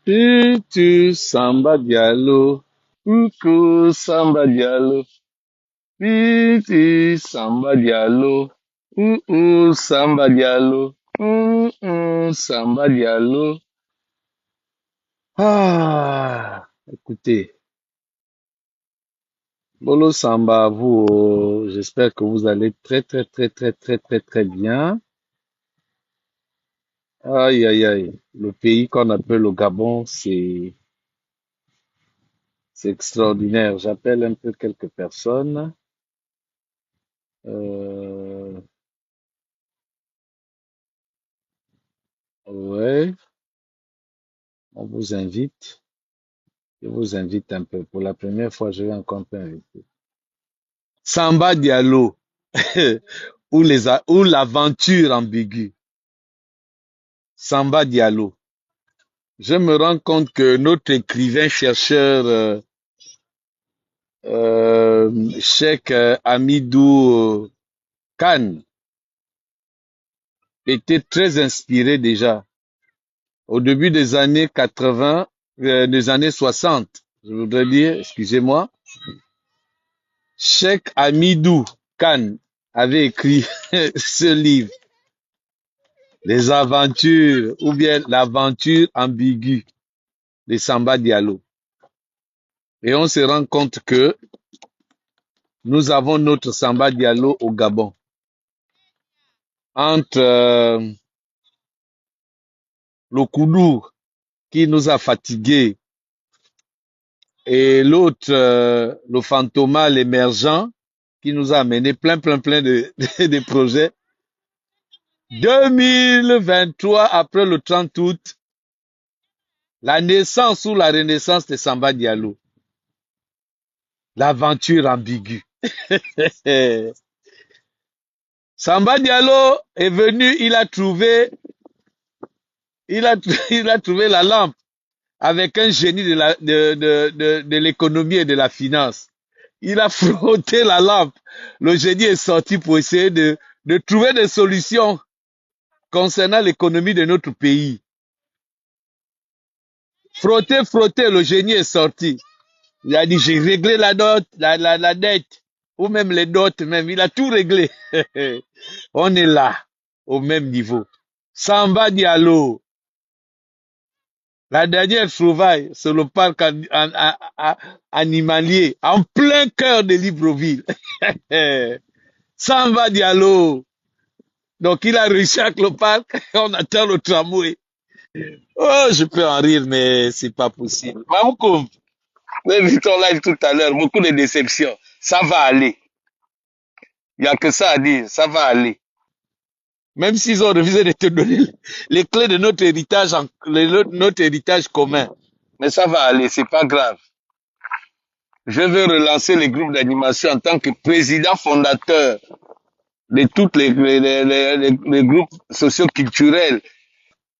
Pitu Samba Diallo, Coucou Samba Diallo, Pitu Samba Diallo, Samba Diallo, Samba Diallo. Ah, écoutez, Bolo Samba, à vous, j'espère que vous allez très bien. Aïe, aïe, aïe. Le pays qu'on appelle le Gabon, c'est extraordinaire. J'appelle un peu quelques personnes. Euh, ouais, on vous invite. Je vous invite un peu. Pour la première fois, je vais encore inviter. Samba Diallo, ou l'aventure ambiguë. Samba Diallo. Je me rends compte que notre écrivain chercheur, Cheikh Hamidou Khan, était très inspiré déjà au début des années 80, des années 60, je voudrais dire, excusez-moi. Cheikh Hamidou Khan avait écrit ce livre, Les aventures ou bien l'aventure ambiguë de Samba Diallo. Et on se rend compte que nous avons notre Samba Diallo au Gabon. Entre le Koudour qui nous a fatigués et l'autre, le Fantôma, l'émergent, qui nous a amené plein de projets. 2023, après le 30 août, la naissance ou la renaissance de Samba Diallo. L'aventure ambiguë. Samba Diallo est venu, il a, il a trouvé la lampe avec un génie de l'économie et de la finance. Il a frotté la lampe. Le génie est sorti pour essayer de trouver des solutions concernant l'économie de notre pays. Frotter, le génie est sorti. Il a dit, j'ai réglé la dette, ou même les dots même. Il a tout réglé. On est là, au même niveau. Samba Diallo, la dernière trouvaille, c'est le parc animalier, en plein cœur de Libreville. Samba Diallo. Donc il a réussi avec le parc, on attend le tramway. Oh, je peux en rire, mais c'est pas possible. Maoukoum, nous avons vu ton live tout à l'heure, beaucoup de déceptions. Ça va aller. Il n'y a que ça à dire, ça va aller. Même s'ils ont refusé de te donner les clés de notre héritage commun. Mais ça va aller, c'est pas grave. Je veux relancer les groupes d'animation en tant que président fondateur de tous les groupes socioculturels,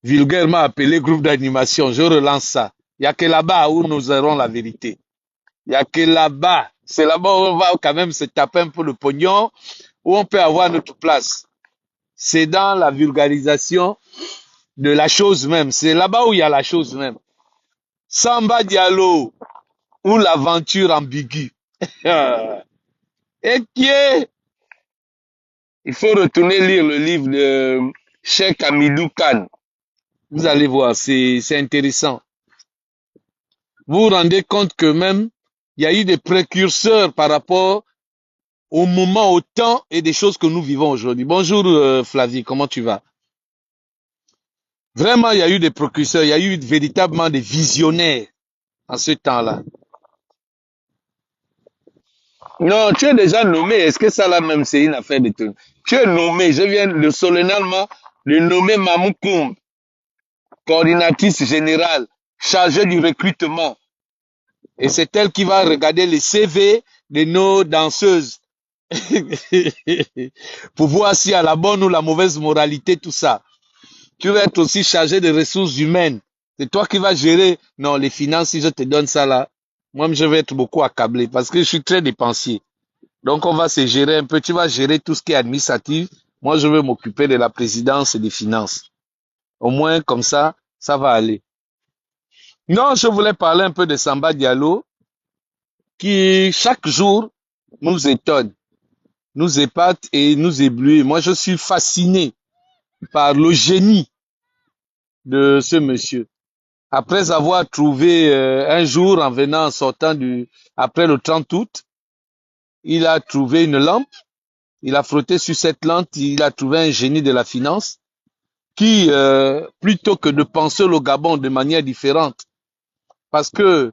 vulgairement appelés groupes d'animation. Je relance ça. Il n'y a que là-bas où nous aurons la vérité. Il n'y a que là-bas. C'est là-bas où on va quand même se taper un peu le pognon, où on peut avoir notre place. C'est dans la vulgarisation de la chose même. C'est là-bas où il y a la chose même. Samba Diallo ou l'aventure ambiguë. Et qui est... Il faut retourner lire le livre de Cheikh Hamidou Khan. Vous allez voir, c'est intéressant. Vous vous rendez compte que même, il y a eu des précurseurs par rapport au moment, au temps et des choses que nous vivons aujourd'hui. Bonjour Flavie, comment tu vas? Vraiment, il y a eu des précurseurs, il y a eu véritablement des visionnaires en ce temps-là. Non, tu es déjà nommé. Est-ce que ça là même c'est une affaire de tout? Tu es nommé. Je viens de solennellement de nommer Mamoukoum, coordinatrice générale, chargée du recrutement. Et c'est elle qui va regarder les CV de nos danseuses pour voir s'il y a la bonne ou la mauvaise moralité, tout ça. Tu vas être aussi chargé des ressources humaines. C'est toi qui vas gérer. Non, les finances, si je te donne ça là, moi je vais être beaucoup accablé parce que je suis très dépensier. Donc on va se gérer un peu. Tu vas gérer tout ce qui est administratif. Moi je vais m'occuper de la présidence et des finances. Au moins comme ça va aller. Non, je voulais parler un peu de Samba Diallo, qui chaque jour nous étonne, nous épate et nous éblouit. Moi, je suis fasciné par le génie de ce monsieur. Après avoir trouvé un jour, en venant, en sortant après le 30 août, il a trouvé une lampe, il a frotté sur cette lampe, il a trouvé un génie de la finance qui, plutôt que de penser le Gabon de manière différente, parce que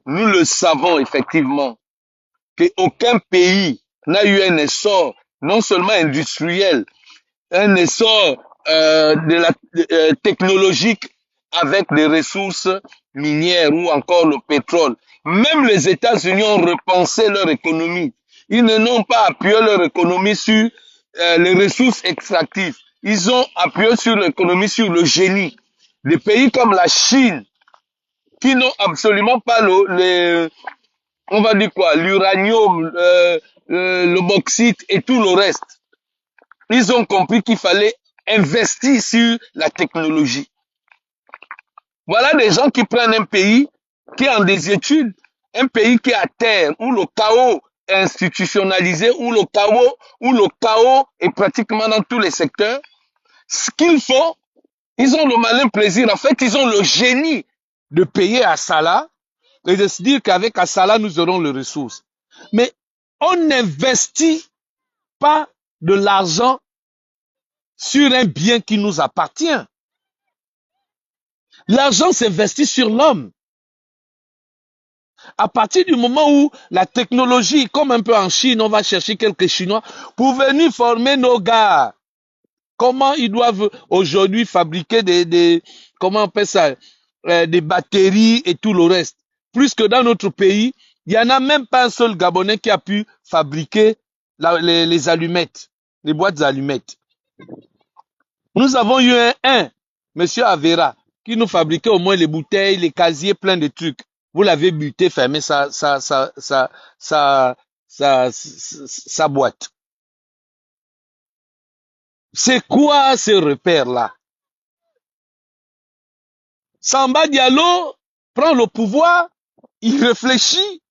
nous le savons effectivement, qu'aucun pays n'a eu un essor non seulement industriel, un essor technologique avec des ressources minières ou encore le pétrole. Même les États-Unis ont repensé leur économie. Ils n'ont pas appuyé leur économie sur les ressources extractives. Ils ont appuyé sur l'économie, sur le génie. Des pays comme la Chine, qui n'ont absolument pas on va dire quoi, l'uranium, le bauxite et tout le reste. Ils ont compris qu'il fallait investir sur la technologie. Voilà des gens qui prennent un pays qui est en désuétude, un pays qui est à terre, où le chaos est institutionnalisé, où le chaos est pratiquement dans tous les secteurs. Ce qu'il faut, ils ont le malin plaisir, en fait, ils ont le génie de payer à Salah et de se dire qu'avec Assala, nous aurons les ressources. Mais on n'investit pas de l'argent sur un bien qui nous appartient. L'argent s'investit sur l'homme. À partir du moment où la technologie, comme un peu en Chine, on va chercher quelques Chinois pour venir former nos gars. Comment ils doivent aujourd'hui fabriquer comment on appelle ça, des batteries et tout le reste. Plus que dans notre pays, il n'y en a même pas un seul Gabonais qui a pu fabriquer les allumettes, les boîtes d'allumettes. Nous avons eu monsieur Avera, qui nous fabriquait au moins les bouteilles, les casiers, plein de trucs. Vous l'avez buté, fermé sa boîte. C'est quoi ce repère-là? Samba Diallo prend le pouvoir, il réfléchit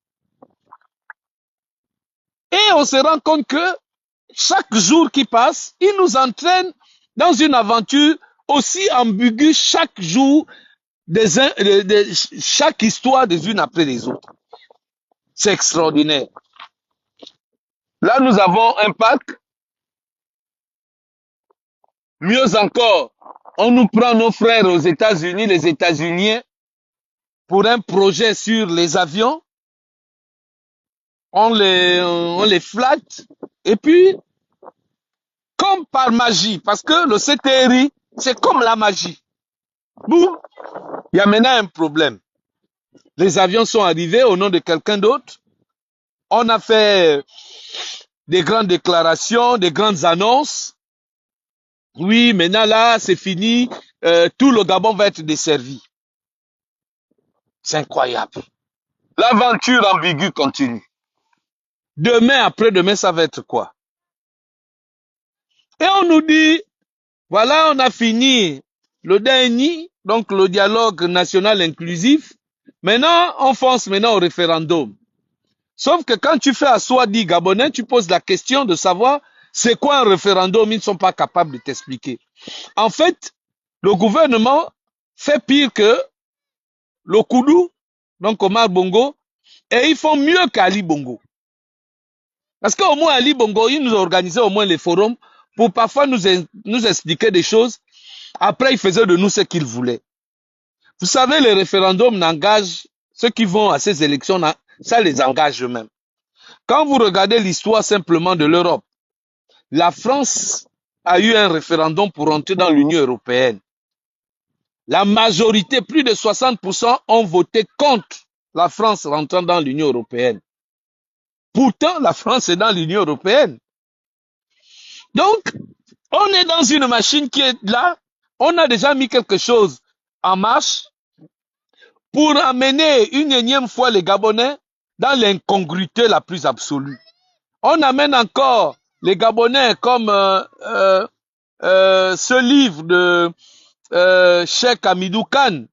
et on se rend compte que chaque jour qui passe, il nous entraîne dans une aventure aussi ambiguë chaque jour, chaque histoire des unes après les autres. C'est extraordinaire. Là, nous avons un pacte. Mieux encore, on nous prend nos frères aux États-Unis, les États-Uniens, pour un projet sur les avions. On les flatte. Et puis, comme par magie, parce que le CTRI, c'est comme la magie. Boum, il y a maintenant un problème. Les avions sont arrivés au nom de quelqu'un d'autre. On a fait des grandes déclarations, des grandes annonces. Oui, maintenant là, c'est fini. Tout le Gabon va être desservi. C'est incroyable. L'aventure ambiguë continue. Demain, après-demain, ça va être quoi? Et on nous dit, voilà, on a fini le dernier, donc le dialogue national inclusif. Maintenant, on fonce maintenant au référendum. Sauf que quand tu fais asseoir 10 Gabonais, tu poses la question de savoir c'est quoi un référendum, ils ne sont pas capables de t'expliquer. En fait, le gouvernement fait pire que le Koudou, donc Omar Bongo, et ils font mieux qu'Ali Bongo. Parce qu'au moins Ali Bongo, il nous a organisé au moins les forums pour parfois nous expliquer des choses. Après, il faisait de nous ce qu'il voulait. Vous savez, les référendums n'engagent ceux qui vont à ces élections, ça les engage eux-mêmes. Quand vous regardez l'histoire simplement de l'Europe, la France a eu un référendum pour entrer dans l'Union européenne. La majorité, plus de 60%, ont voté contre la France rentrant dans l'Union européenne. Pourtant, la France est dans l'Union européenne. Donc, on est dans une machine qui est là. On a déjà mis quelque chose en marche pour amener une énième fois les Gabonais dans l'incongruité la plus absolue. On amène encore les Gabonais comme ce livre de Cheikh Hamidou Khan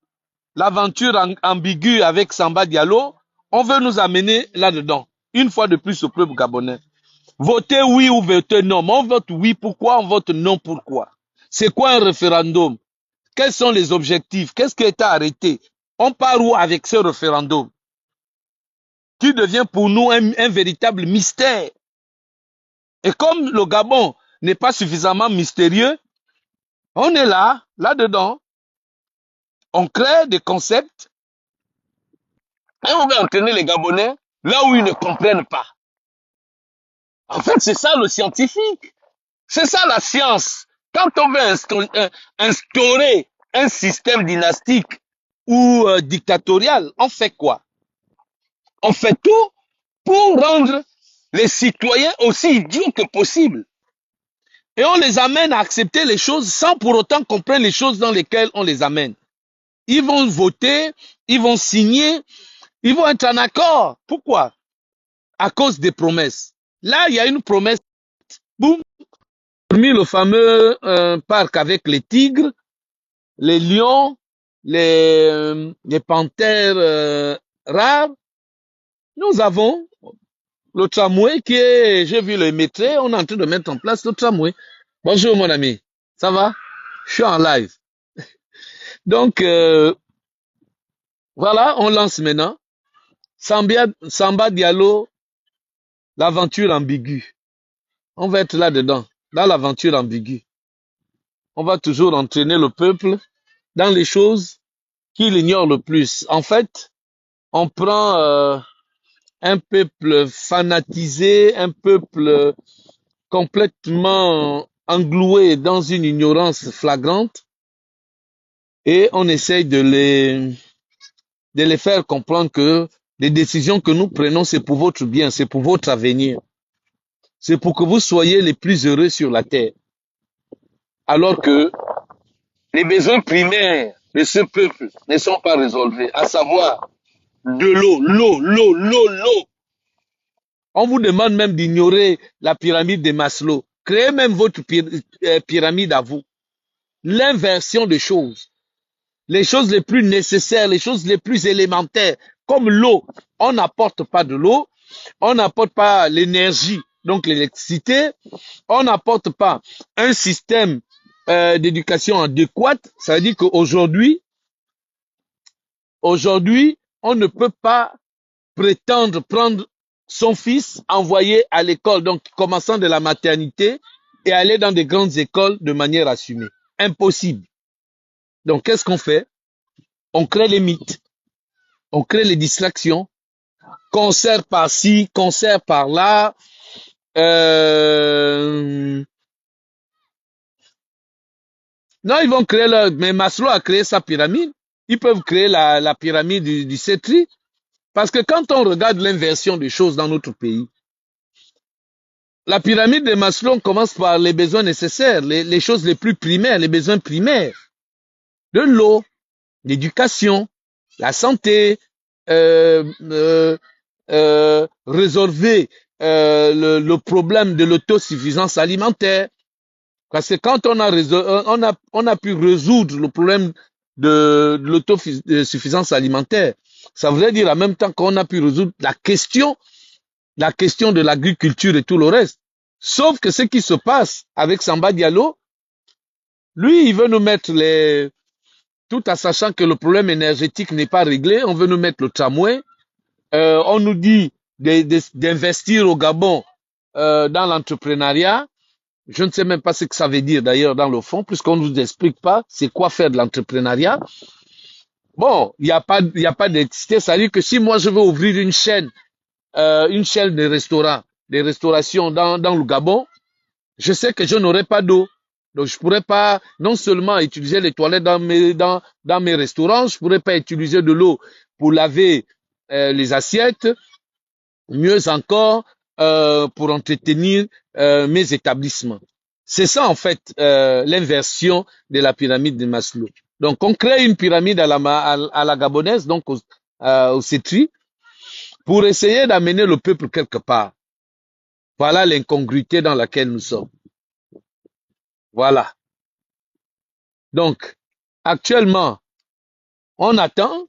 l'aventure ambiguë avec Samba Diallo, on veut nous amener là-dedans. Une fois de plus au peuple gabonais. Votez oui ou votez non. Mais on vote oui, pourquoi? On vote non, pourquoi? C'est quoi un référendum? Quels sont les objectifs? Qu'est-ce qui est arrêté? On part où avec ce référendum? Qui devient pour nous un véritable mystère. Et comme le Gabon n'est pas suffisamment mystérieux, on est là-dedans. On crée des concepts et on va entraîner les Gabonais là où ils ne comprennent pas. En fait, c'est ça le scientifique. C'est ça la science. Quand on veut instaurer un système dynastique ou dictatorial, on fait quoi? On fait tout pour rendre les citoyens aussi idiots que possible. Et on les amène à accepter les choses sans pour autant comprendre les choses dans lesquelles on les amène. Ils vont voter, ils vont signer, ils vont être en accord. Pourquoi? À cause des promesses. Là, il y a une promesse. Boum. Parmi le fameux parc avec les tigres, les lions, les panthères rares, nous avons le tramway qui est, j'ai vu le métro, on est en train de mettre en place le tramway. Bonjour mon ami, ça va? Je suis en live. Donc, voilà, on lance maintenant. Samba Diallo, l'aventure ambiguë. On va être là-dedans, dans l'aventure ambiguë. On va toujours entraîner le peuple dans les choses qu'il ignore le plus. En fait, on prend un peuple fanatisé, un peuple complètement engloué dans une ignorance flagrante et on essaye de les faire comprendre que les décisions que nous prenons, c'est pour votre bien, c'est pour votre avenir. C'est pour que vous soyez les plus heureux sur la terre. Alors que les besoins primaires de ce peuple ne sont pas résolvés, à savoir de l'eau. On vous demande même d'ignorer la pyramide de Maslow. Créez même votre pyramide à vous. L'inversion des choses. Les choses les plus nécessaires, les choses les plus élémentaires, comme l'eau. On n'apporte pas de l'eau, on n'apporte pas l'énergie, donc l'électricité, on n'apporte pas un système d'éducation adéquat. Ça veut dire qu'aujourd'hui, on ne peut pas prétendre prendre son fils, envoyer à l'école, donc commençant de la maternité et aller dans des grandes écoles de manière assumée. Impossible. Donc, qu'est-ce qu'on fait? On crée les mythes, on crée les distractions, concert par-ci, concert par-là. Non, ils vont créer leur... Mais Maslow a créé sa pyramide. Ils peuvent créer la pyramide du Cetri. Parce que quand on regarde l'inversion des choses dans notre pays, la pyramide de Maslow commence par les besoins nécessaires, les choses les plus primaires, les besoins primaires. De l'eau, l'éducation, la santé, résolver le problème de l'autosuffisance alimentaire. Parce que quand on a pu résoudre le problème de l'autosuffisance alimentaire, ça voudrait dire en même temps qu'on a pu résoudre la question de l'agriculture et tout le reste. Sauf que ce qui se passe avec Samba Diallo, lui, il veut nous mettre tout en sachant que le problème énergétique n'est pas réglé, on veut nous mettre le tramway. On nous dit d'investir au Gabon dans l'entrepreneuriat. Je ne sais même pas ce que ça veut dire d'ailleurs dans le fond, puisqu'on ne nous explique pas c'est quoi faire de l'entrepreneuriat. Bon, il n'y a pas d'électricité, ça veut dire que si moi je veux ouvrir une chaîne de restaurants, des restaurations dans le Gabon, je sais que je n'aurai pas d'eau. Donc je pourrais pas non seulement utiliser les toilettes dans mes restaurants, je pourrais pas utiliser de l'eau pour laver les assiettes, mieux encore pour entretenir mes établissements. C'est ça en fait l'inversion de la pyramide de Maslow. Donc on crée une pyramide à la gabonaise, donc au CETRI, pour essayer d'amener le peuple quelque part. Voilà l'incongruité dans laquelle nous sommes. Voilà. Donc, actuellement, On attend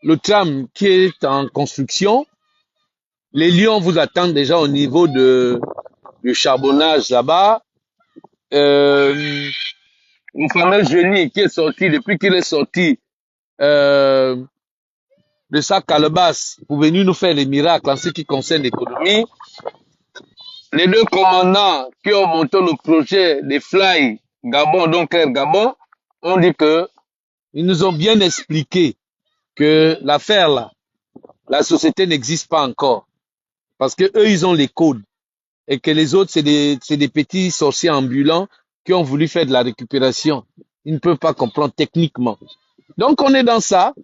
le tram qui est en construction. Les lions vous attendent déjà au niveau du charbonnage là-bas. Le fameux génie qui est sorti, depuis qu'il est sorti euh, de sa calebasse pour venir nous faire les miracles en ce qui concerne l'économie, les deux commandants qui ont monté le projet des Fly Gabon, donc Air Gabon, ont dit que ils nous ont bien expliqué que l'affaire là, la société n'existe pas encore. Parce que eux, ils ont les codes. Et que les autres, c'est des petits sorciers ambulants qui ont voulu faire de la récupération. Ils ne peuvent pas comprendre techniquement. Donc, on est dans ça.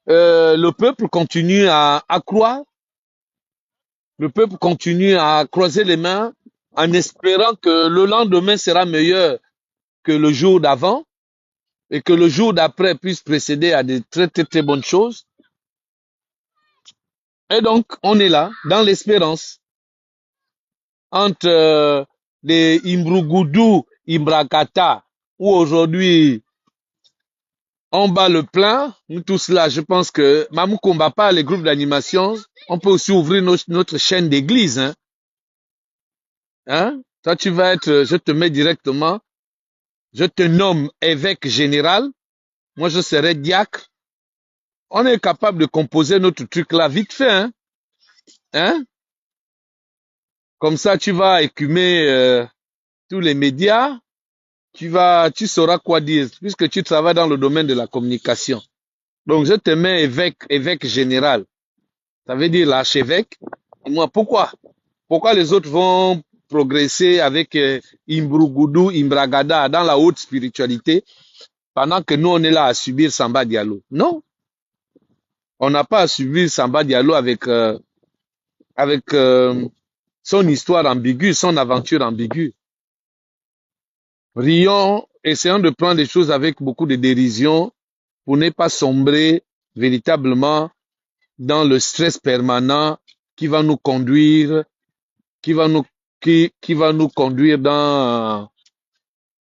Le peuple continue à croire. Le peuple continue à croiser les mains en espérant que le lendemain sera meilleur que le jour d'avant et que le jour d'après puisse précéder à de très, très, très bonnes choses. Et donc, on est là, dans l'espérance, entre les Imbrugoudou, Imbrakata, où aujourd'hui on bat le plein, nous tous là, je pense que Mamou Kombapa, les groupes d'animation, on peut aussi ouvrir notre chaîne d'église. Hein? Toi, tu vas être, je te mets directement, je te nomme évêque général, moi je serai diacre. On est capable de composer notre truc là vite fait. Hein? Comme ça, tu vas écumer tous les médias. Tu sauras quoi dire, puisque tu travailles dans le domaine de la communication. Donc, je te mets évêque général. Ça veut dire l'archevêque. Et moi, pourquoi? Pourquoi les autres vont progresser avec Imbrugoudou, Imbragada dans la haute spiritualité, pendant que nous, on est là à subir Samba Diallo? Non. On n'a pas à subir Samba Diallo avec son histoire ambiguë, son aventure ambiguë. Rions, essayons de prendre les choses avec beaucoup de dérision pour ne pas sombrer véritablement dans le stress permanent qui va nous conduire, qui va nous conduire dans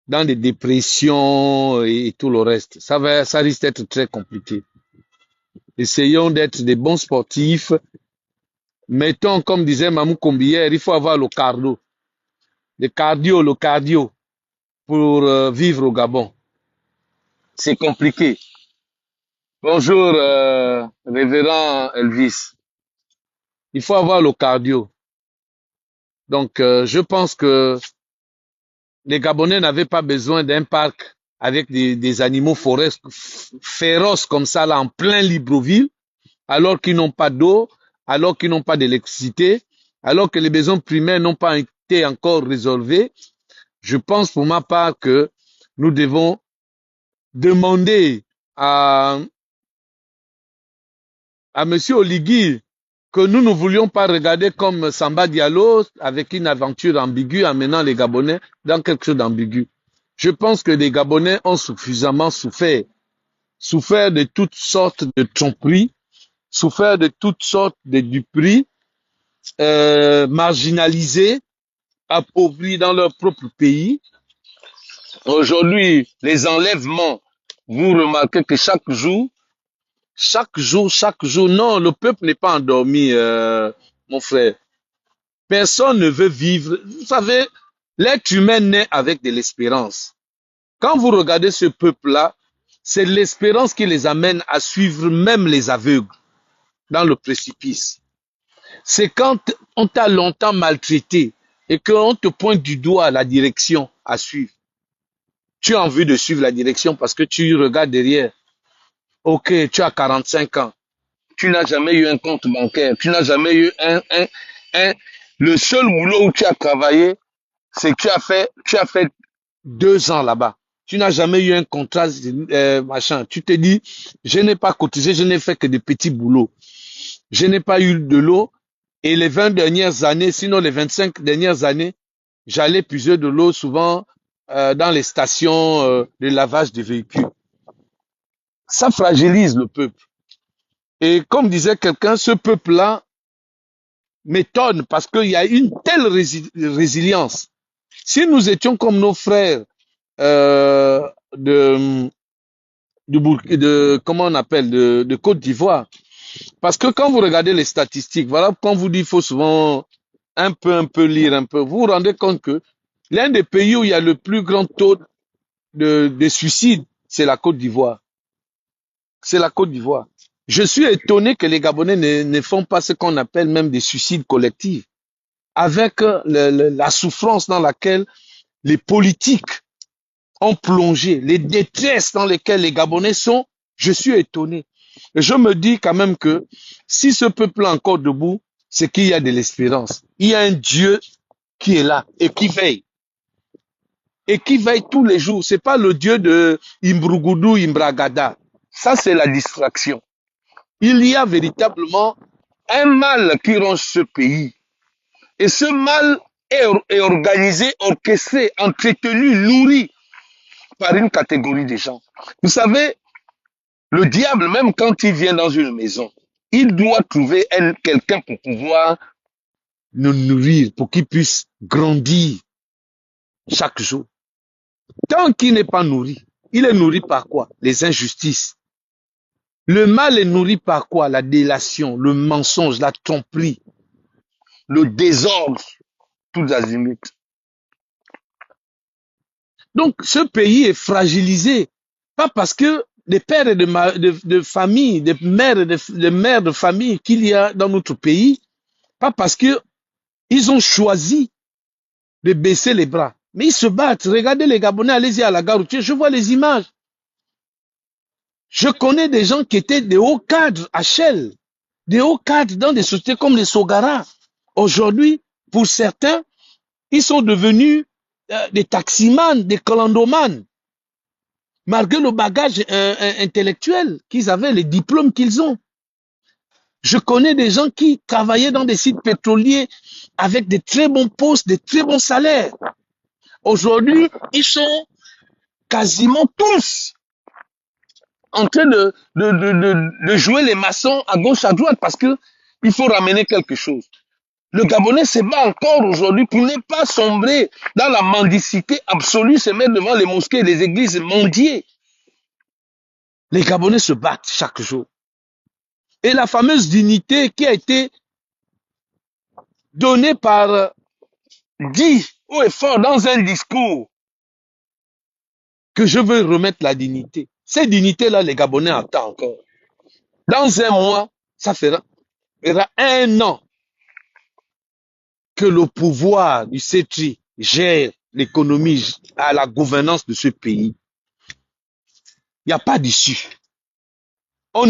des dépressions et tout le reste. Ça risque d'être très compliqué. Essayons d'être des bons sportifs. Mettons, comme disait Mamou Kombière, il faut avoir le cardio. Le cardio pour vivre au Gabon. C'est compliqué. Bonjour, révérend Elvis. Il faut avoir le cardio. Donc, je pense que les Gabonais n'avaient pas besoin d'un parc avec des animaux féroces comme ça, là, en plein Libreville, alors qu'ils n'ont pas d'eau, alors qu'ils n'ont pas d'électricité, alors que les besoins primaires n'ont pas été encore résolvés. Je pense pour ma part que nous devons demander à Monsieur Oligui que nous ne voulions pas regarder comme Samba Diallo avec une aventure ambiguë amenant les Gabonais dans quelque chose d'ambigu. Je pense que les Gabonais ont suffisamment souffert de toutes sortes de tromperies, souffert de toutes sortes de duperies, marginalisés, appauvris dans leur propre pays. Aujourd'hui, les enlèvements, vous remarquez que chaque jour, non, le peuple n'est pas endormi, mon frère. Personne ne veut vivre. Vous savez, l'être humain naît avec de l'espérance. Quand vous regardez ce peuple-là, c'est l'espérance qui les amène à suivre même les aveugles dans le précipice. C'est quand on t'a longtemps maltraité et qu'on te pointe du doigt la direction à suivre. Tu as envie de suivre la direction parce que tu regardes derrière. Ok, tu as 45 ans. Tu n'as jamais eu un compte bancaire. Tu n'as jamais eu le seul boulot où tu as travaillé, c'est que tu as fait 2 ans là-bas. Tu n'as jamais eu un contrat, machin. Tu te dis, je n'ai pas cotisé, je n'ai fait que des petits boulots. Je n'ai pas eu de l'eau. Et les 20 dernières années, sinon les 25 dernières années, j'allais puiser de l'eau souvent dans les stations de lavage des véhicules. Ça fragilise le peuple. Et comme disait quelqu'un, ce peuple-là m'étonne parce qu'il y a une telle résilience. Si nous étions comme nos frères de comment on appelle, de Côte d'Ivoire. Parce que quand vous regardez les statistiques, voilà, quand vous dit, il faut souvent un peu lire un peu, vous vous rendez compte que l'un des pays où il y a le plus grand taux de suicides, c'est la Côte d'Ivoire. C'est la Côte d'Ivoire. Je suis étonné que les Gabonais ne font pas ce qu'on appelle même des suicides collectifs, avec la souffrance dans laquelle les politiques ont plongé, les détresses dans lesquelles les Gabonais sont. Je suis étonné. Et je me dis quand même que si ce peuple est encore debout, c'est qu'il y a de l'espérance. Il y a un Dieu qui est là et qui veille. Et qui veille tous les jours. C'est pas le Dieu de Imbrugudu, Imbragada. Ça, c'est la distraction. Il y a véritablement un mal qui ronge ce pays. Et ce mal est organisé, orchestré, entretenu, nourri par une catégorie de gens. Vous savez, le diable, même quand il vient dans une maison, il doit trouver quelqu'un pour pouvoir nous nourrir, pour qu'il puisse grandir chaque jour. Tant qu'il n'est pas nourri, il est nourri par quoi? Les injustices. Le mal est nourri par quoi? La délation, le mensonge, la tromperie, le désordre, tous azimuts. Donc, ce pays est fragilisé, pas parce que des pères et de famille, des mères et de mères de famille qu'il y a dans notre pays, pas parce que ils ont choisi de baisser les bras, mais ils se battent. Regardez les Gabonais, allez-y à la gare routière, je vois les images. Je connais des gens qui étaient des hauts cadres à Shell, des hauts cadres dans des sociétés comme les Sogara. Aujourd'hui, pour certains, ils sont devenus des taximans, des clandomans, malgré le bagage intellectuel qu'ils avaient, les diplômes qu'ils ont. Je connais des gens qui travaillaient dans des sites pétroliers avec de très bons postes, de très bons salaires. Aujourd'hui, ils sont quasiment tous en train de jouer les maçons à gauche, à droite, parce que il faut ramener quelque chose. Le Gabonais se bat encore aujourd'hui pour ne pas sombrer dans la mendicité absolue, se mettre devant les mosquées et les églises mendier. Les Gabonais se battent chaque jour. Et la fameuse dignité qui a été donnée par, dit haut et fort dans un discours, que je veux remettre la dignité. Cette dignité-là, les Gabonais attendent encore. Dans un mois, ça fera 1 an que le pouvoir du CETRI gère l'économie, à la gouvernance de ce pays. Il n'y a pas d'issue. On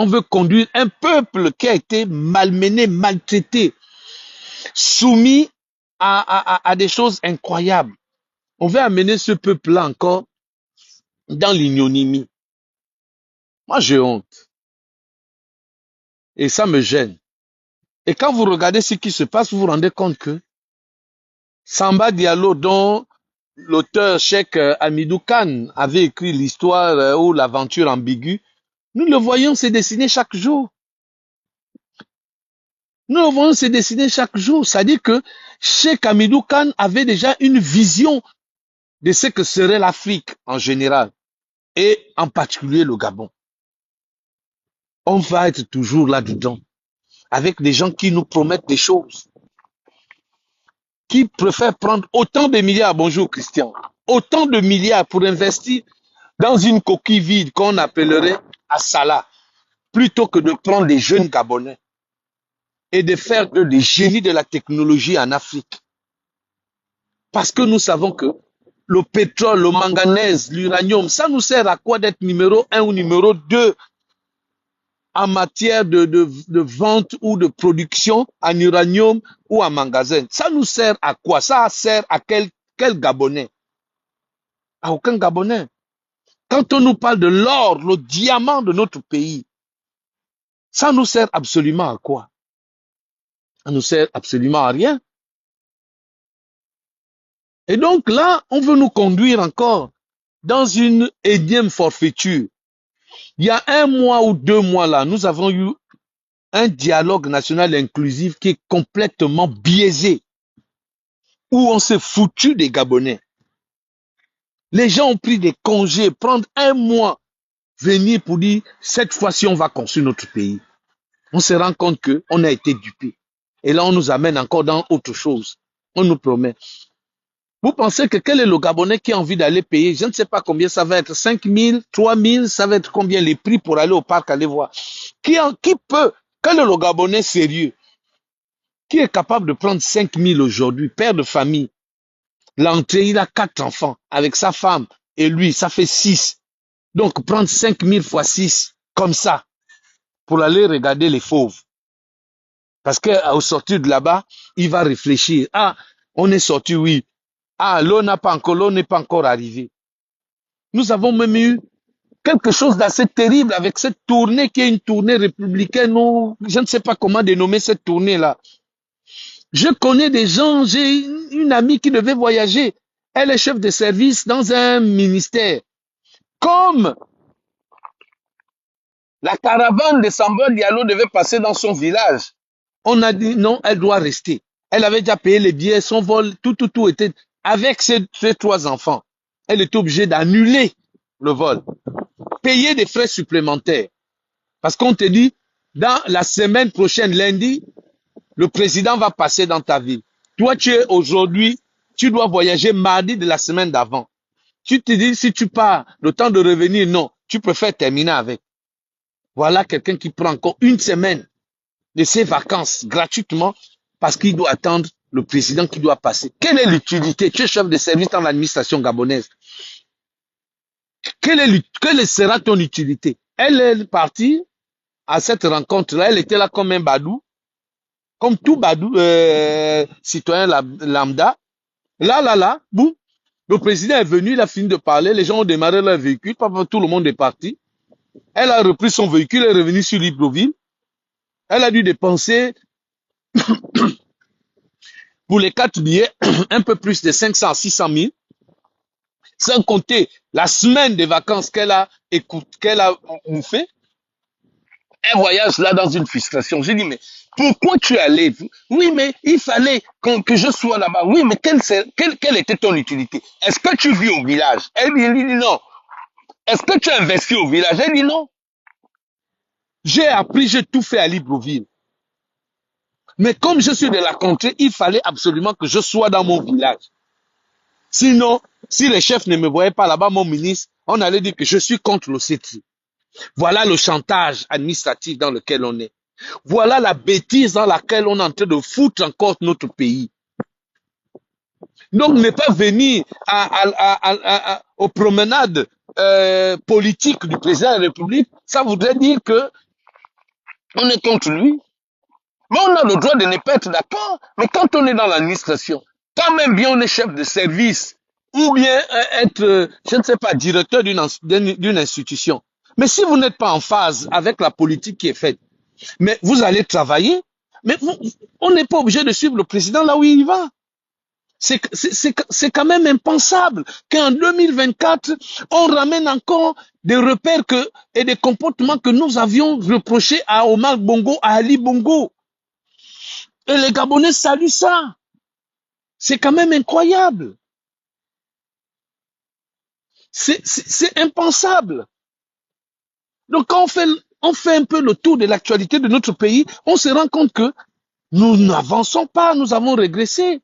veut conduire un peuple qui a été malmené, maltraité, soumis à des choses incroyables. On veut amener ce peuple-là encore dans l'ignominie. Moi, j'ai honte. Et ça me gêne. Et quand vous regardez ce qui se passe, vous vous rendez compte que Samba Diallo, dont l'auteur Cheikh Hamidou Kane avait écrit l'histoire ou l'aventure ambiguë, nous le voyons se dessiner chaque jour. Nous le voyons se dessiner chaque jour. C'est-à-dire que Cheikh Hamidou Kane avait déjà une vision de ce que serait l'Afrique en général et en particulier le Gabon. On va être toujours là-dedans avec des gens qui nous promettent des choses, qui préfèrent prendre autant de milliards, bonjour Christian, autant de milliards pour investir dans une coquille vide qu'on appellerait Assala, plutôt que de prendre des jeunes Gabonais et de faire des génies de la technologie en Afrique. Parce que nous savons que le pétrole, le manganèse, l'uranium, ça nous sert à quoi d'être numéro 1 ou numéro 2 en matière de vente ou de production en uranium ou en magasin. Ça nous sert à quoi? Ça sert à quel Gabonais? À aucun Gabonais. Quand on nous parle de l'or, le diamant de notre pays, ça nous sert absolument à quoi? Ça nous sert absolument à rien. Et donc là, on veut nous conduire encore dans une énième forfaiture. Il y a 1 mois ou 2 mois là, nous avons eu un dialogue national inclusif qui est complètement biaisé, où on s'est foutu des Gabonais. Les gens ont pris des congés, prendre 1 mois venir pour dire, cette fois-ci, on va construire notre pays. On se rend compte qu'on a été dupé. Et là, on nous amène encore dans autre chose. On nous promet. Vous pensez que quel est le Gabonais qui a envie d'aller payer? Je ne sais pas combien ça va être. 5 000, 3 000, ça va être combien les prix pour aller au parc, aller voir? Qui peut? Quel est le Gabonais sérieux qui est capable de prendre 5 000 aujourd'hui, père de famille? L'entrée, il a 4 enfants avec sa femme et lui, ça fait 6. Donc, prendre 5 000 fois 6, comme ça, pour aller regarder les fauves. Parce qu'au sortir de là-bas, il va réfléchir. Ah, on est sorti, oui. Ah, l'eau n'est pas encore arrivée. Nous avons même eu quelque chose d'assez terrible avec cette tournée qui est une tournée républicaine ou je ne sais pas comment dénommer cette tournée-là. Je connais des gens, j'ai une amie qui devait voyager. Elle est chef de service dans un ministère. Comme la caravane de Samba Diallo devait passer dans son village, on a dit non, elle doit rester. Elle avait déjà payé les billets, son vol, tout était avec ses 3 enfants. Elle était obligée d'annuler le vol, payer des frais supplémentaires. Parce qu'on te dit, dans la semaine prochaine, lundi, le président va passer dans ta ville. Toi, tu es aujourd'hui, tu dois voyager mardi de la semaine d'avant. Tu te dis, si tu pars, le temps de revenir, non, tu préfères terminer avec. Voilà quelqu'un qui prend encore une semaine de ses vacances gratuitement parce qu'il doit attendre le président qui doit passer. Quelle est l'utilité? Tu es chef de service dans l'administration gabonaise. Quelle sera ton utilité? Elle est partie à cette rencontre-là, elle était là comme un badou, comme tout badou, citoyen lambda. Là, boum, le président est venu, il a fini de parler, les gens ont démarré leur véhicule, tout le monde est parti. Elle a repris son véhicule, elle est revenue sur Libreville. Elle a dû dépenser pour les 4 billets un peu plus de 500 à 600 000, sans compter la semaine de vacances qu'elle a fait. Un voyage là dans une frustration. J'ai dit, mais pourquoi tu es allé? Oui, mais il fallait que je sois là-bas. Oui, mais quelle était ton utilité? Est-ce que tu vis au village? Elle dit non. Est-ce que tu as investi au village? Elle dit non. J'ai appris, j'ai tout fait à Libreville. Mais comme je suis de la contrée, il fallait absolument que je sois dans mon village. Sinon, si les chefs ne me voyaient pas là-bas, mon ministre, on allait dire que je suis contre le CETRI. Voilà le chantage administratif dans lequel on est. Voilà la bêtise dans laquelle on est en train de foutre encore notre pays. Donc, ne pas venir aux promenades politiques du président de la République, ça voudrait dire que on est contre lui. Mais on a le droit de ne pas être d'accord. Mais quand on est dans l'administration, quand même bien on est chef de service, ou bien être, je ne sais pas, directeur d'une institution. Mais si vous n'êtes pas en phase avec la politique qui est faite, mais vous allez travailler, mais on n'est pas obligé de suivre le président là où il va. C'est quand même impensable qu'en 2024, on ramène encore des repères et des comportements que nous avions reprochés à Omar Bongo, à Ali Bongo. Et les Gabonais saluent ça. C'est quand même incroyable. C'est impensable. Donc quand on fait un peu le tour de l'actualité de notre pays, on se rend compte que nous n'avançons pas, nous avons régressé.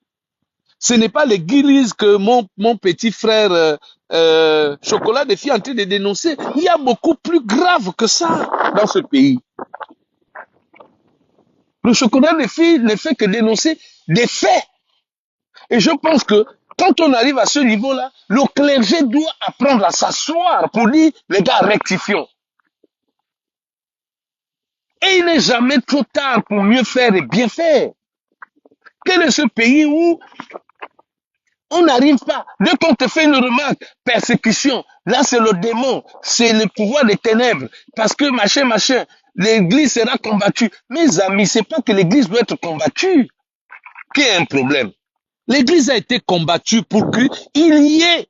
Ce n'est pas l'église que mon petit frère Chocolat des filles est en train de dénoncer. Il y a beaucoup plus grave que ça dans ce pays. Le chocolat des filles ne fait que dénoncer des faits. Et je pense que quand on arrive à ce niveau-là, le clergé doit apprendre à s'asseoir pour dire, les gars, rectifions. Et il n'est jamais trop tard pour mieux faire et bien faire. Quel est ce pays où on n'arrive pas? Dès qu'on te fait une remarque, persécution, là c'est le démon, c'est le pouvoir des ténèbres, parce que machin, l'église sera combattue. Mes amis, c'est pas que l'église doit être combattue qu'il y ait un problème. L'église a été combattue pour qu'il y ait.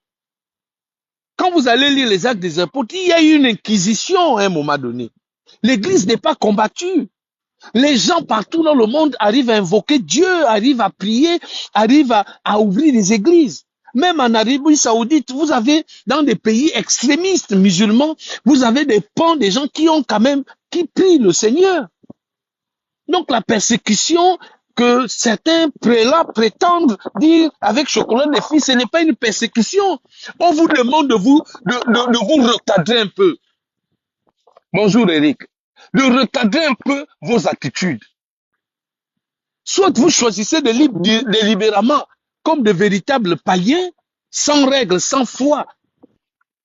Quand vous allez lire les actes des apôtres, il y a eu une inquisition à un moment donné. L'église n'est pas combattue. Les gens partout dans le monde arrivent à invoquer Dieu, arrivent à prier, arrivent à ouvrir des églises. Même en Arabie Saoudite, vous avez, dans des pays extrémistes musulmans, vous avez des pans, des gens qui ont quand même, qui prient le Seigneur. Donc la persécution que certains prélats prétendent dire avec chocolat des filles, ce n'est pas une persécution. On vous demande de vous recadrer un peu. Bonjour Eric. De recadrer un peu vos attitudes. Soit vous choisissez délibérément comme de véritables païens, sans règles, sans foi,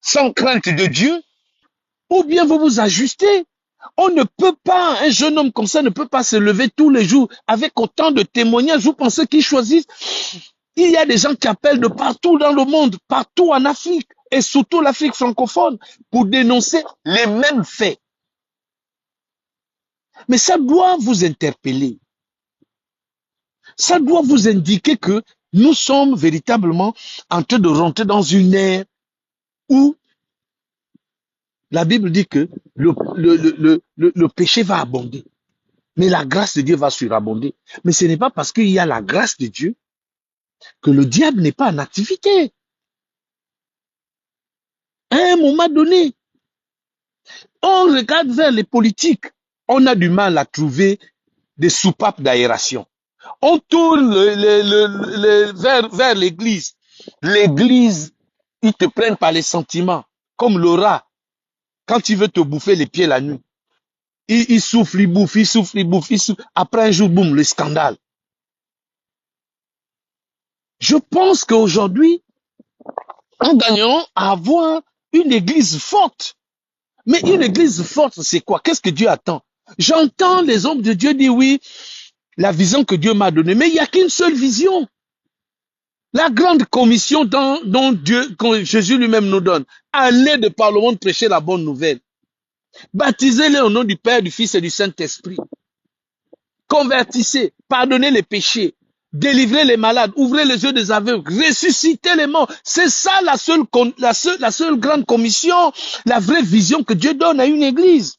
sans crainte de Dieu, ou bien vous vous ajustez. On ne peut pas, un jeune homme comme ça ne peut pas se lever tous les jours avec autant de témoignages. Vous pensez qu'ils choisissent? Il y a des gens qui appellent de partout dans le monde, partout en Afrique, et surtout l'Afrique francophone, pour dénoncer les mêmes faits. Mais ça doit vous interpeller. Ça doit vous indiquer que nous sommes véritablement en train de rentrer dans une ère où la Bible dit que le péché va abonder. Mais la grâce de Dieu va surabonder. Mais ce n'est pas parce qu'il y a la grâce de Dieu que le diable n'est pas en activité. À un moment donné, on regarde vers les politiques, on a du mal à trouver des soupapes d'aération. On tourne vers l'église. L'église, ils te prennent par les sentiments, comme le rat, quand il veut te bouffer les pieds la nuit. Il souffle, il bouffe, il souffle, il bouffe, il souffle. Après un jour, boum, le scandale. Je pense qu'aujourd'hui, nous gagnons à avoir une église forte. Mais une église forte, c'est quoi? Qu'est-ce que Dieu attend? J'entends les hommes de Dieu dire oui, la vision que Dieu m'a donnée, mais il n'y a qu'une seule vision. La grande commission dont Jésus lui-même nous donne, allez de par le monde prêcher la bonne nouvelle. Baptisez-les au nom du Père, du Fils et du Saint-Esprit. Convertissez, pardonnez les péchés, délivrez les malades, ouvrez les yeux des aveugles, ressuscitez les morts. C'est ça la seule grande commission, la vraie vision que Dieu donne à une église.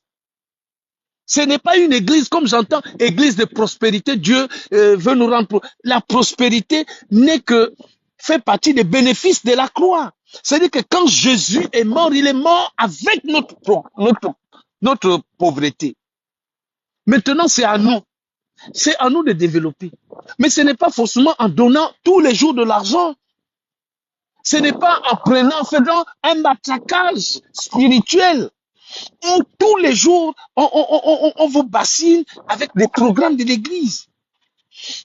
Ce n'est pas une église, comme j'entends, église de prospérité. Dieu veut nous rendre. La prospérité n'est que, fait partie des bénéfices de la croix. C'est-à-dire que quand Jésus est mort, il est mort avec notre pauvreté. Maintenant, c'est à nous. C'est à nous de développer. Mais ce n'est pas forcément en donnant tous les jours de l'argent. Ce n'est pas en prenant, en faisant un matraquage spirituel. Où tous les jours, on vous bassine avec des programmes de l'église.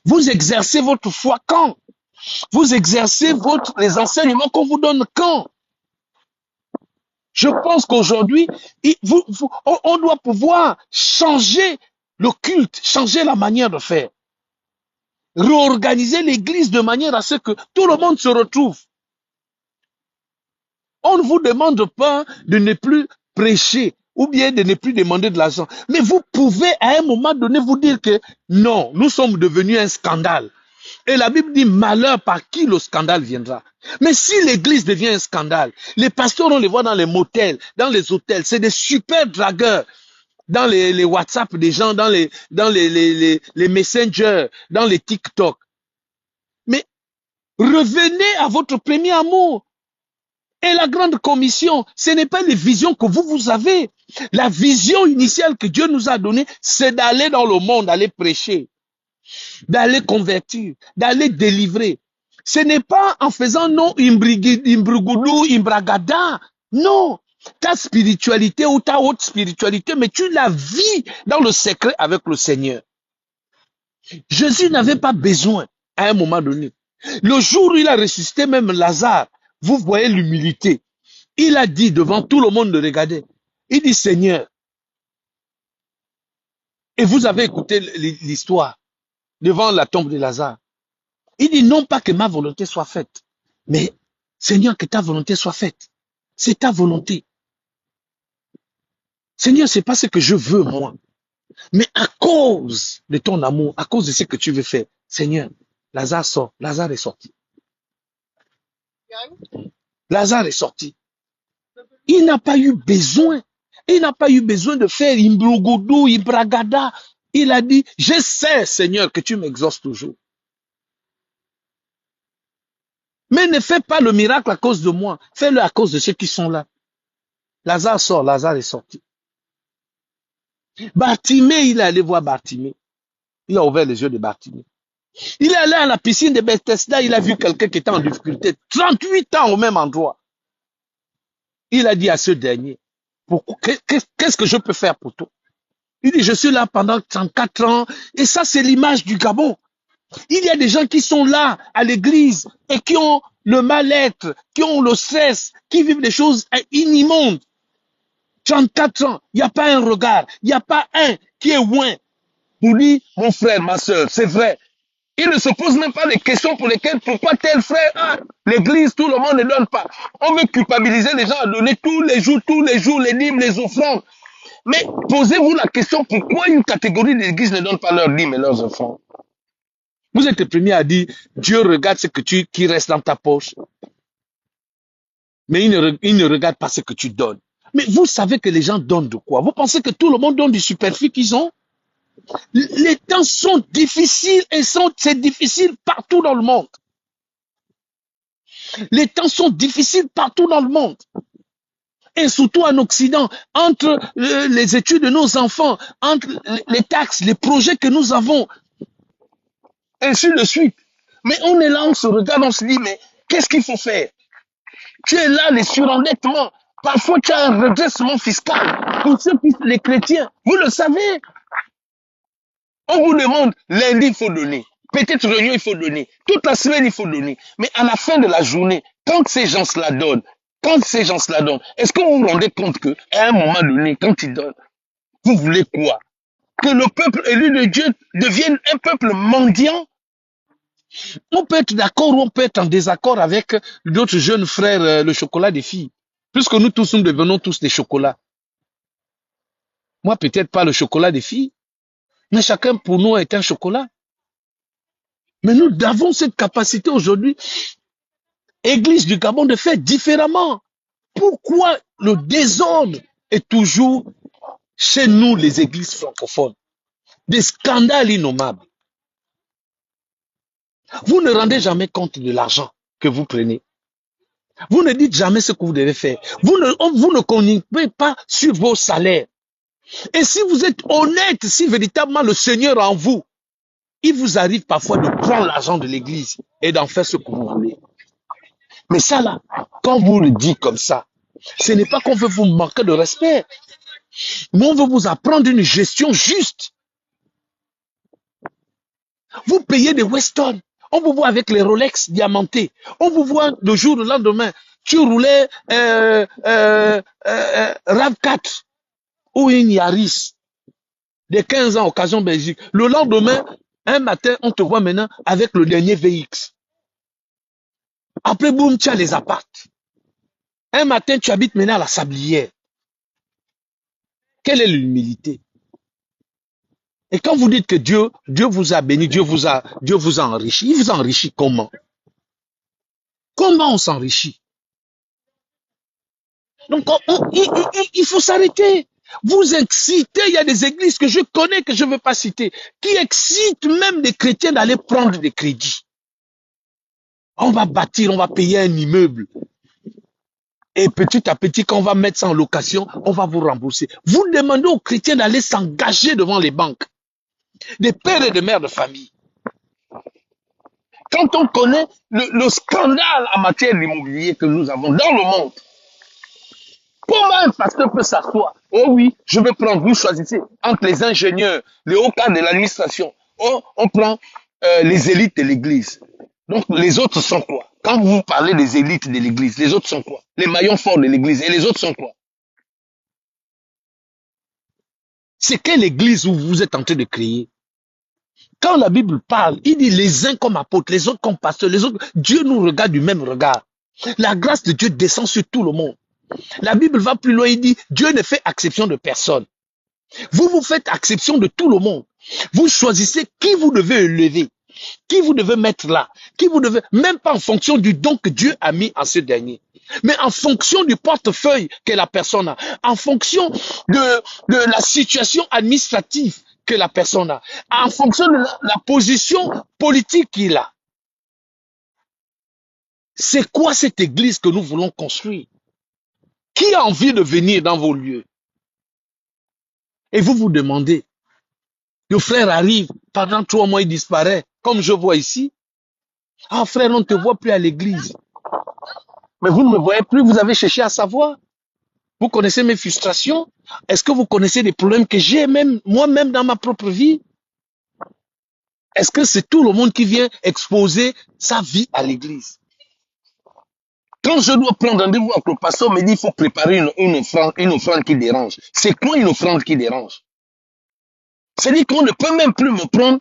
Vous exercez votre foi quand? Vous exercez les enseignements qu'on vous donne quand? Je pense qu'aujourd'hui, on doit pouvoir changer le culte, changer la manière de faire. Réorganiser l'église de manière à ce que tout le monde se retrouve. On ne vous demande pas de ne plus prêcher ou bien de ne plus demander de l'argent. Mais vous pouvez à un moment donné vous dire que non, nous sommes devenus un scandale. Et la Bible dit malheur par qui le scandale viendra. Mais si l'église devient un scandale, les pasteurs, on les voit dans les motels, dans les hôtels, c'est des super dragueurs. Dans les WhatsApp des gens, dans les messengers, dans les TikTok. Mais revenez à votre premier amour. Et la grande commission, ce n'est pas les visions que vous avez. La vision initiale que Dieu nous a donnée, c'est d'aller dans le monde, d'aller prêcher, d'aller convertir, d'aller délivrer. Ce n'est pas en faisant non imbrugoudou, imbragada. Non. Ta spiritualité ou ta haute spiritualité, mais tu la vis dans le secret avec le Seigneur. Jésus n'avait pas besoin à un moment donné. Le jour où il a ressuscité même Lazare, vous voyez l'humilité. Il a dit devant tout le monde de regarder. Il dit Seigneur. Et vous avez écouté l'histoire devant la tombe de Lazare. Il dit non pas que ma volonté soit faite, mais Seigneur, que ta volonté soit faite. C'est ta volonté. Seigneur, c'est pas ce que je veux moi. Mais à cause de ton amour, à cause de ce que tu veux faire, Seigneur, Lazare sort. Lazare est sorti. Lazare est sorti. Il n'a pas eu besoin. Il n'a pas eu besoin de faire imbrogodou, ibragada. Il a dit, je sais, Seigneur, que tu m'exauces toujours. Mais ne fais pas le miracle à cause de moi. Fais-le à cause de ceux qui sont là. Lazare sort, Lazare est sorti. Bartimée, il est allé voir Bartimée. Il a ouvert les yeux de Bartimée. Il est allé à la piscine de Bethesda, il a vu quelqu'un qui était en difficulté. 38 ans au même endroit. Il a dit à ce dernier, qu'est-ce que je peux faire pour toi? Il dit, je suis là pendant 34 ans. Et ça, c'est l'image du Gabon. Il y a des gens qui sont là à l'église et qui ont le mal-être, qui ont le stress, qui vivent des choses immondes. 34 ans, il n'y a pas un regard, il n'y a pas un qui est loin pour dire, mon frère, ma soeur, c'est vrai. Il ne se pose même pas les questions pour lesquelles, pourquoi tel frère, l'église, tout le monde ne donne pas. On veut culpabiliser les gens à donner tous les jours, les dîmes, les offrandes. Mais posez-vous la question, pourquoi une catégorie d'églises ne donne pas leurs dîmes et leurs offrandes? Vous êtes le premier à dire, Dieu regarde ce que qui reste dans ta poche. Mais il ne regarde pas ce que tu donnes. Mais vous savez que les gens donnent de quoi? Vous pensez que tout le monde donne du superflu qu'ils ont? Les temps sont difficiles et c'est difficile partout dans le monde. Les temps sont difficiles partout dans le monde. Et surtout en Occident, entre les études de nos enfants, entre les taxes, les projets que nous avons, ainsi de suite. Mais on est là, on se regarde, on se dit, mais qu'est-ce qu'il faut faire? Tu es là, les surendettements. Parfois, tu as un redressement fiscal. Pour ceux qui sont les chrétiens, vous le savez. On vous demande, lundi, il faut donner. Petite réunion, il faut donner. Toute la semaine, il faut donner. Mais à la fin de la journée, quand ces gens se la donnent, est-ce que vous vous rendez compte qu'à un moment donné, quand ils donnent, vous voulez quoi? Que le peuple élu de Dieu devienne un peuple mendiant? On peut être d'accord ou on peut être en désaccord avec d'autres jeunes frères, le chocolat des filles. Puisque nous tous, nous devenons tous des chocolats. Moi, peut-être pas le chocolat des filles, mais chacun pour nous est un chocolat. Mais nous avons cette capacité aujourd'hui, Église du Gabon, de faire différemment. Pourquoi le désordre est toujours chez nous, les églises francophones? Des scandales innommables. Vous ne rendez jamais compte de l'argent que vous prenez. Vous ne dites jamais ce que vous devez faire. Vous ne communiquez pas sur vos salaires. Et si vous êtes honnête, si véritablement le Seigneur en vous, il vous arrive parfois de prendre l'argent de l'église et d'en faire ce que vous voulez. Mais ça là, quand vous le dites comme ça, ce n'est pas qu'on veut vous manquer de respect, mais on veut vous apprendre une gestion juste. Vous payez des Weston, on vous voit avec les Rolex diamantés, on vous voit le jour, le lendemain, tu roulais RAV4 ou une Yaris de 15 ans, occasion Belgique. Le lendemain, un matin, on te voit maintenant avec le dernier VX. Après, boum, tu as les apparts. Un matin, tu habites maintenant à la Sablière. Quelle est l'humilité? Et quand vous dites que Dieu vous a béni, Dieu vous a enrichi, il vous a enrichi comment? Comment on s'enrichit? Donc, il faut s'arrêter. Vous excitez, il y a des églises que je connais, que je ne veux pas citer, qui excitent même des chrétiens d'aller prendre des crédits. On va bâtir, on va payer un immeuble. Et petit à petit, quand on va mettre ça en location, on va vous rembourser. Vous demandez aux chrétiens d'aller s'engager devant les banques. Des pères et des mères de famille. Quand on connaît le scandale en matière d'immobilier que nous avons dans le monde, comment un pasteur peut s'asseoir? Oh oui, je vais prendre, vous choisissez entre les ingénieurs, les hauts cadres de l'administration. Oh, on prend les élites de l'église. Donc les autres sont quoi? Quand vous parlez des élites de l'église, les autres sont quoi? Les maillons forts de l'église. Et les autres sont quoi? C'est quelle église où vous êtes en train de créer? Quand la Bible parle, il dit les uns comme apôtres, les autres comme pasteurs, les autres. Dieu nous regarde du même regard. La grâce de Dieu descend sur tout le monde. La Bible va plus loin, il dit Dieu ne fait exception de personne. Vous faites exception de tout le monde. Vous choisissez qui vous devez élever, qui vous devez mettre là, qui vous devez, même pas en fonction du don que Dieu a mis en ce dernier, mais en fonction du portefeuille que la personne a, en fonction de la situation administrative que la personne a, en fonction de la position politique qu'il a. C'est quoi cette église que nous voulons construire? Qui a envie de venir dans vos lieux? Et vous vous demandez, le frère arrive, pendant 3 mois il disparaît, comme je vois ici. Ah frère, on ne te voit plus à l'église. Mais vous ne me voyez plus, vous avez cherché à savoir. Vous connaissez mes frustrations? Est-ce que vous connaissez les problèmes que j'ai même moi-même dans ma propre vie? Est-ce que c'est tout le monde qui vient exposer sa vie à l'église? Quand je dois prendre rendez-vous avec le pasteur, me dit il faut préparer une offrande qui dérange. C'est quoi une offrande qui dérange? C'est-à-dire qu'on ne peut même plus me prendre.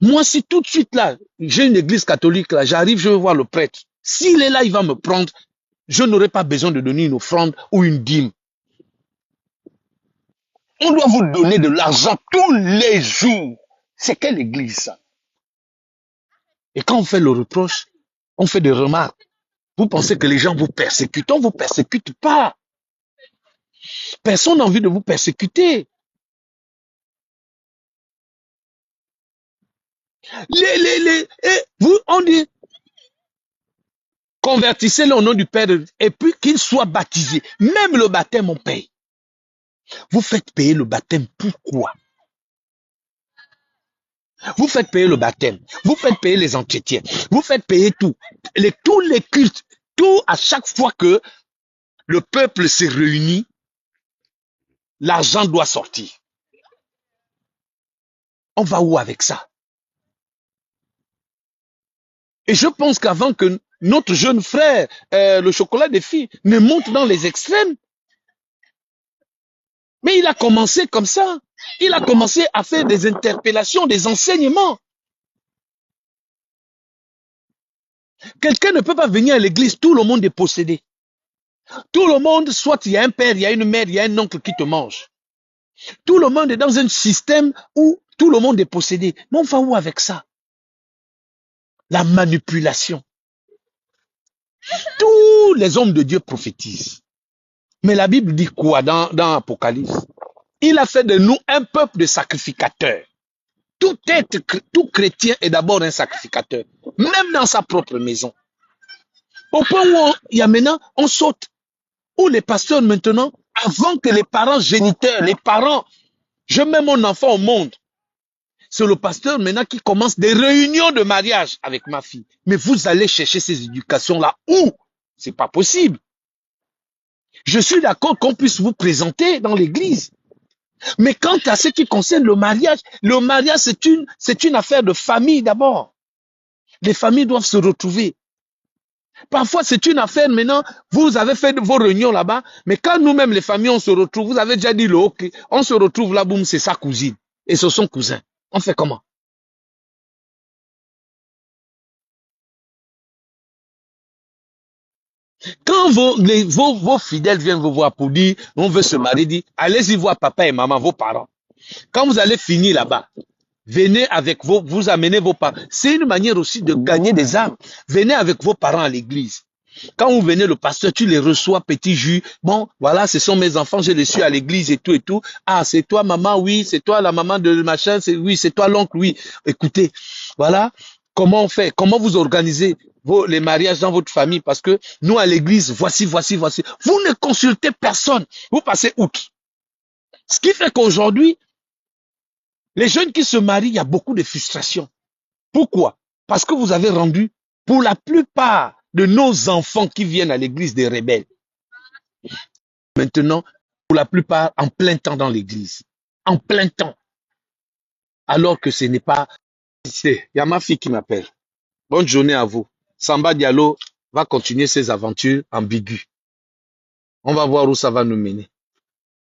Moi, si tout de suite là, j'ai une église catholique là, j'arrive, je vais voir le prêtre. S'il est là, il va me prendre. Je n'aurai pas besoin de donner une offrande ou une dîme. On doit vous donner de l'argent tous les jours. C'est quelle église ça? Et quand on fait le reproche, on fait des remarques. Vous pensez que les gens vous persécutent? On ne vous persécute pas. Personne n'a envie de vous persécuter. Vous, on dit, convertissez-le au nom du Père et puis qu'il soit baptisé. Même le baptême, on paye. Vous faites payer le baptême. Pourquoi? Vous faites payer le baptême. Vous faites payer les entretiens. Vous faites payer tout. Tous les cultes. Tout à chaque fois que le peuple se réunit, l'argent doit sortir. On va où avec ça? Et je pense qu'avant que notre jeune frère, le chocolat des filles, ne monte dans les extrêmes, mais il a commencé comme ça. Il a commencé à faire des interpellations, des enseignements. Quelqu'un ne peut pas venir à l'église, tout le monde est possédé. Tout le monde, soit il y a un père, il y a une mère, il y a un oncle qui te mange. Tout le monde est dans un système où tout le monde est possédé. Mais on va où avec ça? La manipulation. Tous les hommes de Dieu prophétisent. Mais la Bible dit quoi dans Apocalypse? Il a fait de nous un peuple de sacrificateurs. Tout chrétien est d'abord un sacrificateur, même dans sa propre maison. Au point où il y a maintenant, on saute. Où les pasteurs maintenant, avant que les parents géniteurs, les parents, je mets mon enfant au monde, c'est le pasteur maintenant qui commence des réunions de mariage avec ma fille. Mais vous allez chercher ces éducations-là où? C'est pas possible. Je suis d'accord qu'on puisse vous présenter dans l'église. Mais quant à ce qui concerne le mariage c'est une affaire de famille d'abord. Les familles doivent se retrouver. Parfois, c'est une affaire maintenant, vous avez fait vos réunions là-bas, mais quand nous-mêmes, les familles, on se retrouve, vous avez déjà dit le ok, on se retrouve là, boum, c'est sa cousine. Et c'est son cousin. On fait comment? Quand vos fidèles viennent vous voir pour dire, on veut se marier, dit, allez-y voir papa et maman, vos parents. Quand vous allez finir là-bas, venez avec vous amenez vos parents. C'est une manière aussi de gagner des âmes. Venez avec vos parents à l'église. Quand vous venez, le pasteur, tu les reçois, petit jus. Bon, voilà, ce sont mes enfants, je les suis à l'église et tout et tout. Ah, c'est toi, maman, oui, c'est toi, la maman de machin, oui, c'est toi, l'oncle, oui. Écoutez, voilà, comment on fait, comment vous organisez les mariages dans votre famille, parce que nous, à l'église, voici. Vous ne consultez personne. Vous passez outre. Ce qui fait qu'aujourd'hui, les jeunes qui se marient, il y a beaucoup de frustration. Pourquoi? Parce que vous avez rendu, pour la plupart de nos enfants qui viennent à l'église, des rebelles. Maintenant, pour la plupart, en plein temps dans l'église. En plein temps. Alors que ce n'est pas... Il y a ma fille qui m'appelle. Bonne journée à vous. Samba Diallo va continuer ses aventures ambiguës. On va voir où ça va nous mener.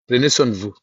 Prenez soin de vous.